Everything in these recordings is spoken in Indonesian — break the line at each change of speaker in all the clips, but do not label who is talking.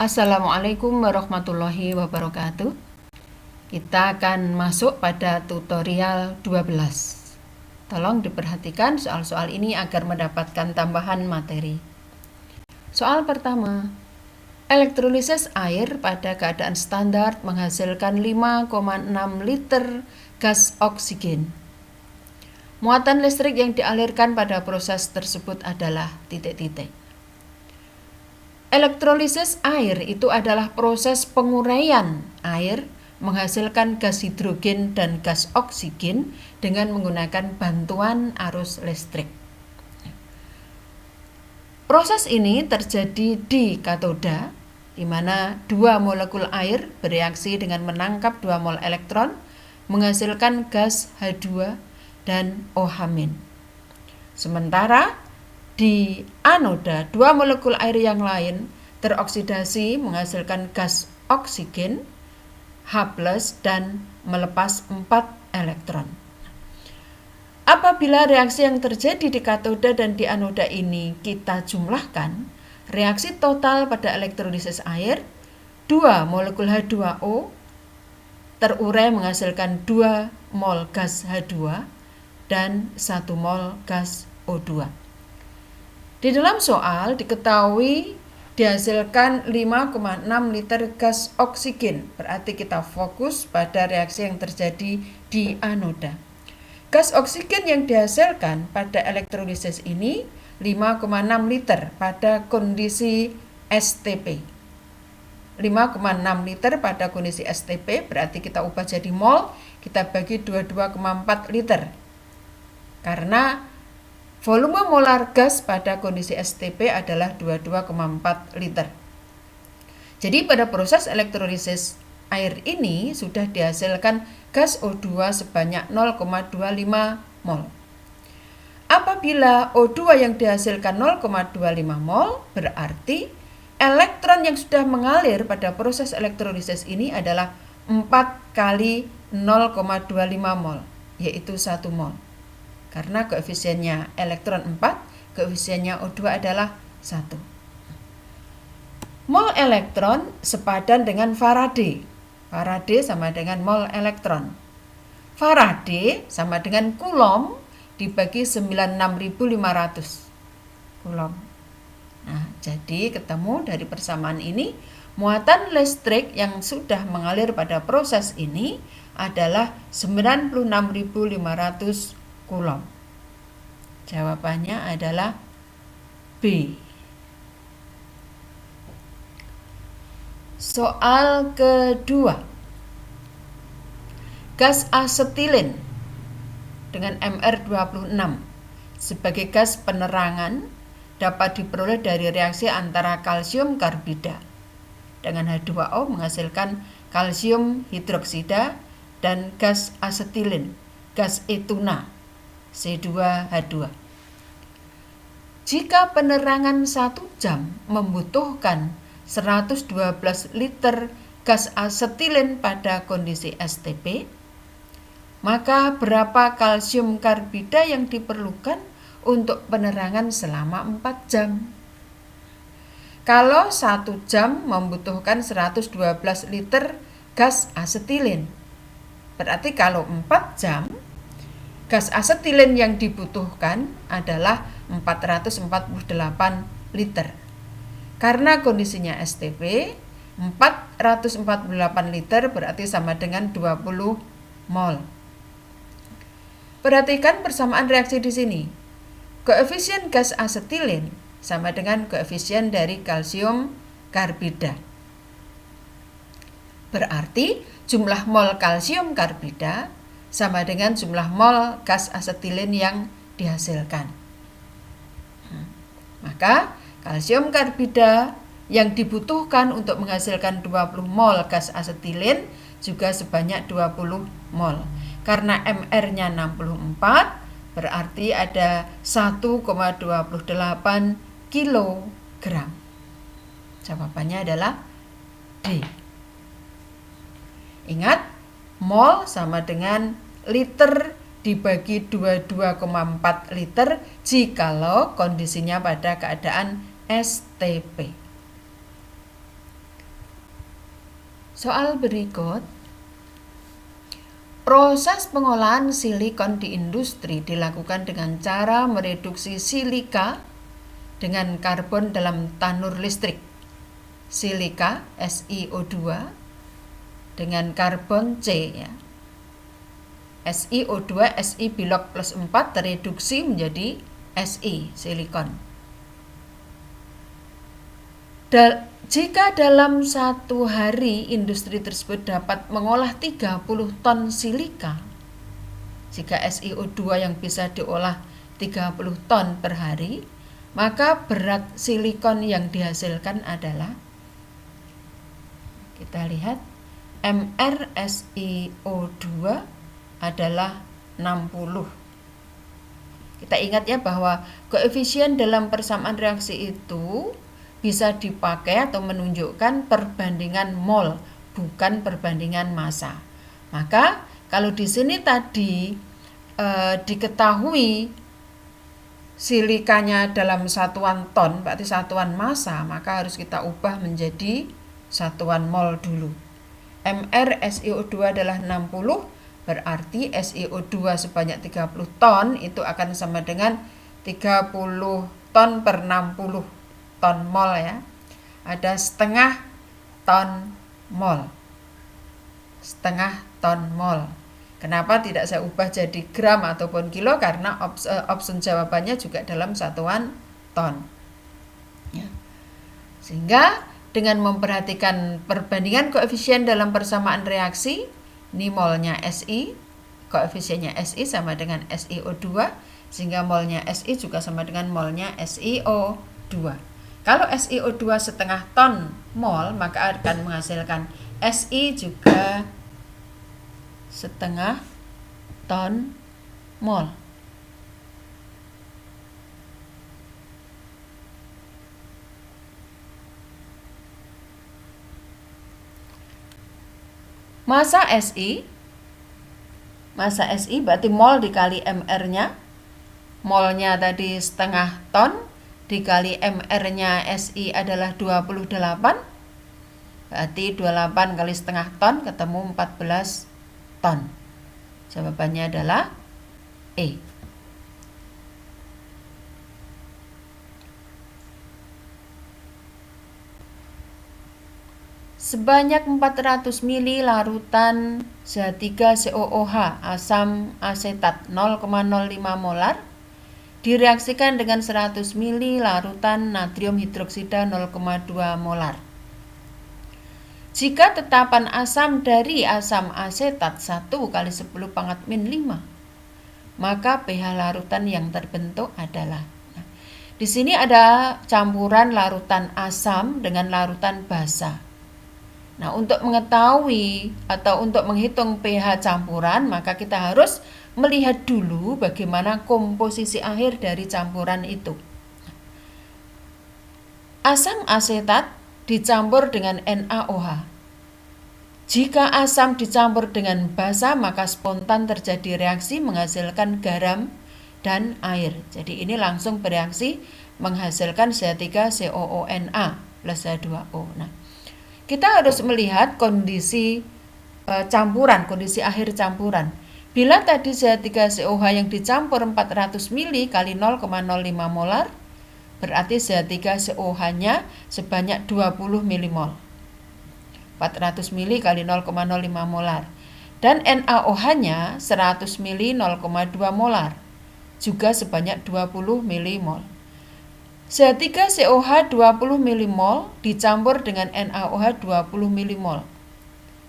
Assalamualaikum warahmatullahi wabarakatuh. Kita akan masuk pada tutorial 12. Tolong diperhatikan soal-soal ini agar mendapatkan tambahan materi. Soal pertama, elektrolisis air pada keadaan standar menghasilkan 5,6 liter gas oksigen. Muatan listrik yang dialirkan pada proses tersebut adalah titik-titik. Elektrolisis air itu adalah proses penguraian air menghasilkan gas hidrogen dan gas oksigen dengan menggunakan bantuan arus listrik. Proses ini terjadi di katoda, di mana 2 molekul air bereaksi dengan menangkap 2 mol elektron menghasilkan gas H2 dan OH-. Sementara di anoda, 2 molekul air yang lain teroksidasi menghasilkan gas oksigen H+ dan melepas 4 elektron. Apabila reaksi yang terjadi di katoda dan di anoda ini kita jumlahkan, reaksi total pada elektrolisis air, 2 molekul H2O terurai menghasilkan 2 mol gas H2 dan 1 mol gas O2. Di dalam soal diketahui dihasilkan 5,6 liter gas oksigen, berarti kita fokus pada reaksi yang terjadi di anoda. Gas oksigen yang dihasilkan pada elektrolisis ini 5,6 liter pada kondisi STP. 5,6 liter pada kondisi STP berarti kita ubah jadi mol, kita bagi 22,4 liter. Karena volume molar gas pada kondisi STP adalah 22,4 liter. Jadi pada proses elektrolisis air ini sudah dihasilkan gas O2 sebanyak 0,25 mol. Apabila O2 yang dihasilkan 0,25 mol, berarti elektron yang sudah mengalir pada proses elektrolisis ini adalah 4 kali 0,25 mol, yaitu 1 mol. Karena koefisiennya elektron 4, koefisiennya O2 adalah 1. Mol elektron sepadan dengan Faraday. Faraday sama dengan mol elektron. Faraday sama dengan Coulomb dibagi 96.500 Coulomb. Nah, jadi ketemu dari persamaan ini, muatan listrik yang sudah mengalir pada proses ini adalah 96.500 Coulomb. Jawabannya adalah B. Soal kedua. Gas asetilin dengan Mr26 sebagai gas penerangan dapat diperoleh dari reaksi antara kalsium karbida dengan H2O menghasilkan kalsium hidroksida dan gas asetilin, gas etuna C2H2. Jika penerangan 1 jam membutuhkan 112 liter gas asetilin pada kondisi STP, maka berapa kalsium karbida yang diperlukan untuk penerangan selama 4 jam? Kalau 1 jam membutuhkan 112 liter gas asetilin, berarti kalau 4 jam gas asetilin yang dibutuhkan adalah 448 liter. Karena kondisinya STP, 448 liter berarti sama dengan 20 mol. Perhatikan persamaan reaksi di sini. Koefisien gas asetilin sama dengan koefisien dari kalsium karbida. Berarti jumlah mol kalsium karbida sama dengan jumlah mol gas asetilin yang dihasilkan. Maka kalsium karbida yang dibutuhkan untuk menghasilkan 20 mol gas asetilin juga sebanyak 20 mol. Karena MR-nya 64, berarti ada 1,28 kilogram. Jawabannya adalah D. Ingat, mol sama dengan liter dibagi 22,4 liter jikalau kondisinya pada keadaan STP. Soal berikut. Proses pengolahan silikon di industri dilakukan dengan cara mereduksi silika dengan karbon dalam tanur listrik. Silika SiO2 dengan karbon C ya. SiO2 Si bilok plus 4 tereduksi menjadi Si silikon. Jika dalam satu hari industri tersebut dapat mengolah 30 ton silika, jika SiO2 yang bisa diolah 30 ton per hari, maka berat silikon yang dihasilkan adalah, kita lihat, MrSiO2 adalah 60. Kita ingat ya bahwa koefisien dalam persamaan reaksi itu bisa dipakai atau menunjukkan perbandingan mol, bukan perbandingan massa. Maka kalau di sini tadi diketahui silikanya dalam satuan ton, berarti satuan massa, maka harus kita ubah menjadi satuan mol dulu. MrSiO2 adalah 60, berarti SiO2 sebanyak 30 ton itu akan sama dengan 30 ton per 60 ton mol ya. Ada setengah ton mol. Setengah ton mol. Kenapa tidak saya ubah jadi gram ataupun kilo? Karena option jawabannya juga dalam satuan ton. Ya. Sehingga dengan memperhatikan perbandingan koefisien dalam persamaan reaksi, ini molnya Si, koefisiennya Si sama dengan SiO2, sehingga molnya Si juga sama dengan molnya SiO2. Kalau SiO2 setengah ton mol, maka akan menghasilkan Si juga setengah ton mol. Massa Si berarti mol dikali Mr-nya. Molnya tadi setengah ton, dikali Mr-nya Si adalah 28. Berarti 28 kali setengah ton ketemu 14 ton. Jawabannya adalah E. Sebanyak 400 ml larutan H3COOH asam asetat 0,05 molar direaksikan dengan 100 ml larutan natrium hidroksida 0,2 molar. Jika tetapan asam dari asam asetat 1 kali 10⁻⁵, maka pH larutan yang terbentuk adalah. Nah, di sini ada campuran larutan asam dengan larutan basa. Nah, untuk mengetahui atau untuk menghitung pH campuran, maka kita harus melihat dulu bagaimana komposisi akhir dari campuran itu. Asam asetat dicampur dengan NaOH. Jika asam dicampur dengan basa, maka spontan terjadi reaksi menghasilkan garam dan air. Jadi ini langsung bereaksi menghasilkan H3COONA plus H2O. Nah, kita harus melihat kondisi campuran, kondisi akhir campuran. Bila tadi H3COH yang dicampur 400 ml kali 0,05 molar, berarti H3COH-nya sebanyak 20 mmol. 400 ml kali 0,05 molar. Dan NaOH-nya 100 ml 0,2 molar, juga sebanyak 20 mmol. H3COH 20 mmol dicampur dengan NaOH 20 mmol.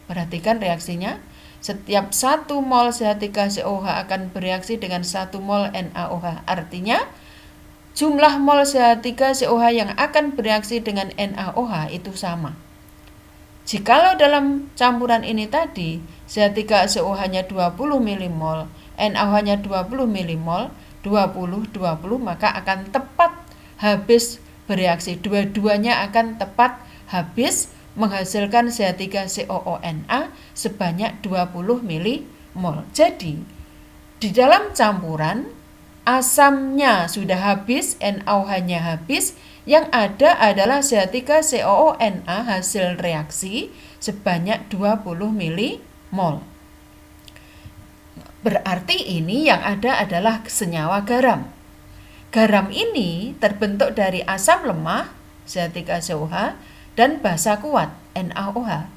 Perhatikan reaksinya. Setiap 1 mol H3COH akan bereaksi dengan 1 mol NaOH. Artinya, jumlah mol H3COH yang akan bereaksi dengan NaOH itu sama. Jikalau dalam campuran ini tadi H3COH-nya 20 mmol, NaOH-nya 20 mmol, 20, maka akan tepat habis bereaksi. Dua-duanya akan tepat habis menghasilkan H3COONA sebanyak 20 mmol. Jadi, di dalam campuran asamnya sudah habis, NaOH-nya habis, Yang ada adalah CH3COONa hasil reaksi sebanyak 20 milimol. Berarti ini yang ada adalah senyawa garam. Garam ini terbentuk dari asam lemah CH3COH dan basa kuat NaOH.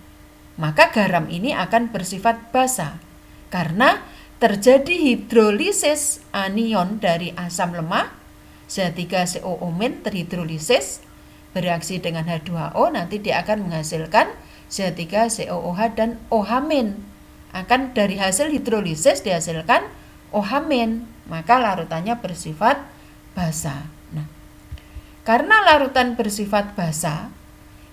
Maka garam ini akan bersifat basa karena terjadi hidrolisis anion dari asam lemah CH3COO- terhidrolisis bereaksi dengan H2O, nanti dia akan menghasilkan CH3COOH dan OH-. Akan dari hasil hidrolisis dihasilkan OH-, maka larutannya bersifat basa. Nah, karena larutan bersifat basa,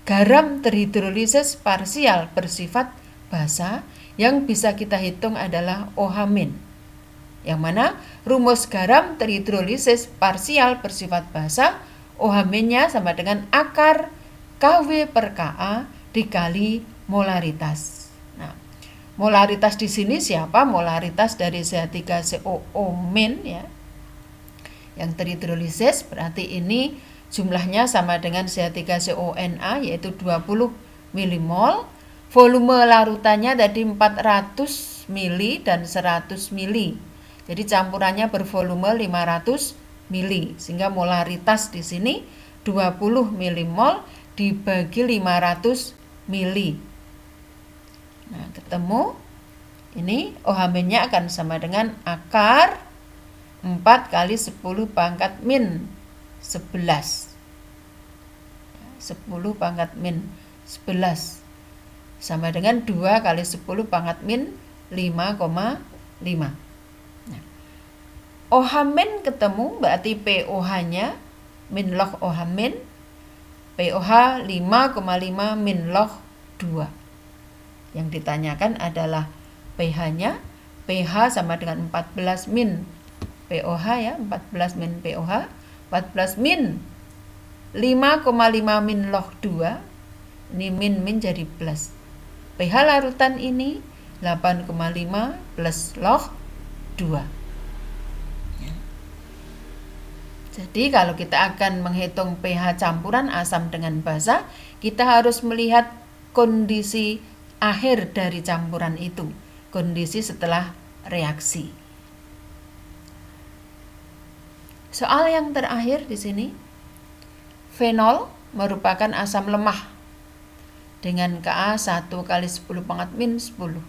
garam terhidrolisis parsial bersifat basa, yang bisa kita hitung adalah OH-. Yang mana rumus garam terhidrolisis parsial bersifat basa, OH-nya sama dengan akar Kw per Ka dikali molaritas. Nah, molaritas di sini siapa? Molaritas dari CH3COO- ya. Yang terhidrolisis berarti ini jumlahnya sama dengan CH3CONa yaitu 20 milimol. Volume larutannya tadi 400 mili dan 100 mili. Jadi campurannya bervolume 500 mili, sehingga molaritas di sini 20 milimol dibagi 500 mili. Nah, ketemu ini OH-nya akan sama dengan akar 4 kali 10 pangkat min 11. 10 pangkat min 11 sama dengan 2 kali 10 pangkat min 5,5. OH- ketemu, berarti POH-nya min log OH-, POH 5,5 min log 2. Yang ditanyakan adalah pH-nya. pH sama dengan 14 min POH ya, 14 min POH, 14 min 5,5 min log 2. Ini min jadi plus. pH larutan ini 8,5 plus log 2. Jadi kalau kita akan menghitung pH campuran asam dengan basa, kita harus melihat kondisi akhir dari campuran itu, kondisi setelah reaksi. Soal yang terakhir di sini, fenol merupakan asam lemah dengan Ka 1 kali 10 pangkat min 10.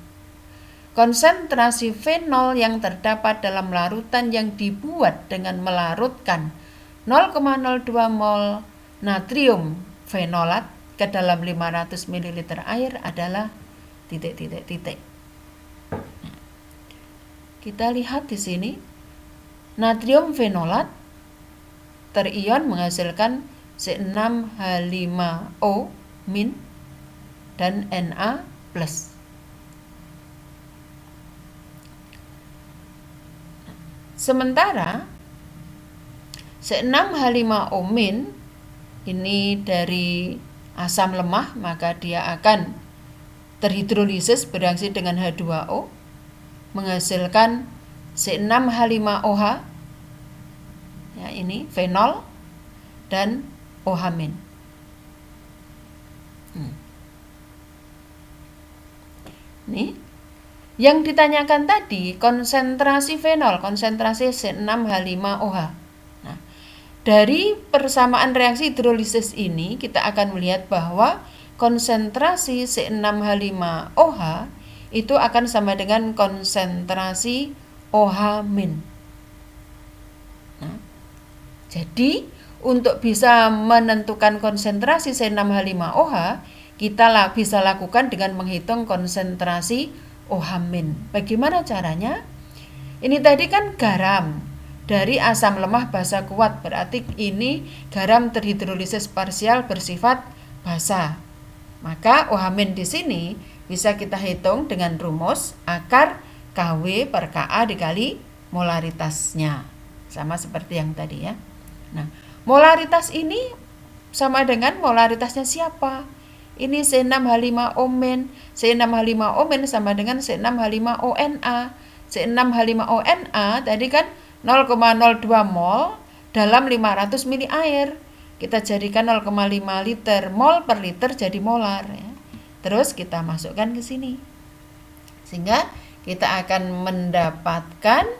Konsentrasi fenol yang terdapat dalam larutan yang dibuat dengan melarutkan 0,02 mol natrium fenolat ke dalam 500 ml air adalah titik. Kita lihat di sini, natrium fenolat terion menghasilkan C6H5O- dan Na+. Sementara C6H5O- ini dari asam lemah, maka dia akan terhidrolisis bereaksi dengan H2O menghasilkan C6H5OH, ya, ini fenol dan OH-. Nih, yang ditanyakan tadi konsentrasi fenol, konsentrasi C6H5OH. Nah, dari persamaan reaksi hidrolisis ini kita akan melihat bahwa konsentrasi C6H5OH itu akan sama dengan konsentrasi OH-. Nah, jadi untuk bisa menentukan konsentrasi C6H5OH, kita bisa lakukan dengan menghitung konsentrasi OH-. Bagaimana caranya? Ini tadi kan garam dari asam lemah basa kuat, berarti ini garam terhidrolisis parsial bersifat basa. Maka OH- di sini bisa kita hitung dengan rumus akar Kw per Ka dikali molaritasnya. Sama seperti yang tadi ya. Nah, molaritas ini sama dengan molaritasnya siapa? Ini C6H5O-. C6H5O- sama dengan C6H5ONa. C6H5ONa tadi kan 0,02 mol dalam 500 mili air. kita jadikan 0,5 liter mol per liter jadi molar ya. Terus kita masukkan ke sini. Sehingga kita akan mendapatkan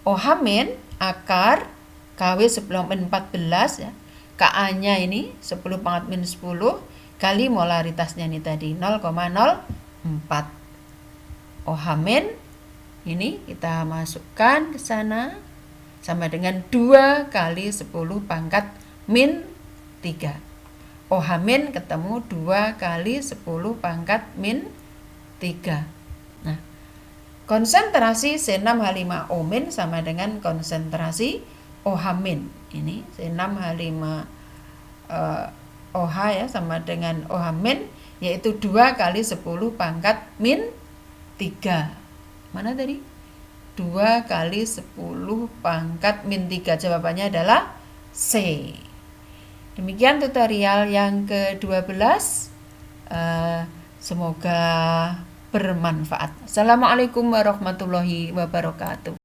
OH- akar KW 10-14 ya. Ka-nya ini 10⁻⁻10 kali molaritasnya ini tadi 0,04. OH- ini kita masukkan ke sana sama dengan 2 kali 10⁻⁻3. OH- ketemu 2 kali 10⁻⁻3. Nah, konsentrasi C6H5O- sama dengan konsentrasi OH-. Ini C6H5 OH ya sama dengan OH- yaitu 2 kali 10⁻⁻3. Mana tadi? 2 kali 10⁻⁻3. Jawabannya adalah C. Demikian tutorial yang ke-12. Semoga bermanfaat. Assalamualaikum warahmatullahi wabarakatuh.